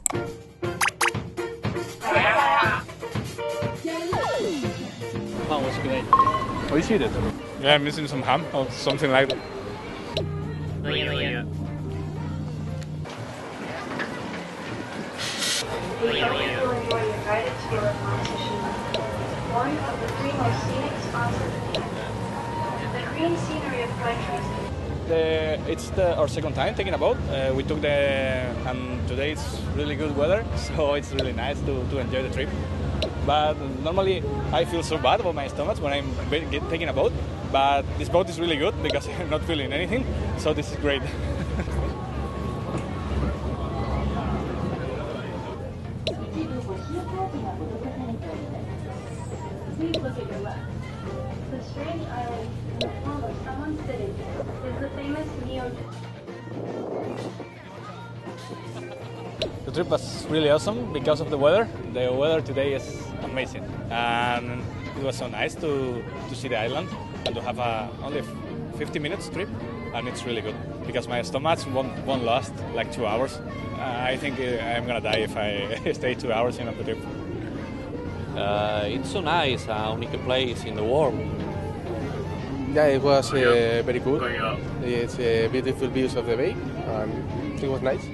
パン美味しくない。美味しいです。Yeah, I'm missing some ham or something like that. Gaya gaya. We hope you will enjoy your guided tour of Monte one of the three most scenic spots of the island. The green scenery of pine trees. It's our second time taking a boat. We took and today it's really good weather, so it's really nice to enjoy the trip. But normally I feel so bad about my stomach when I'm taking a boat, but this boat is really good because I'm not feeling anything, so this is great. Please look at your left. The strange island in the form of someone sitting is the famous Neo. The trip was really awesome because of the weather. The weather today is amazing, and it was so nice to see the island and to have only a 50 minutes trip, and it's really good because my stomach won't last like 2 hours. I think I'm gonna die if I stay 2 hours in the trip. It's so nice, unique place in the world. Yeah, it was very cool. It's beautiful views of the bay, and it was nice.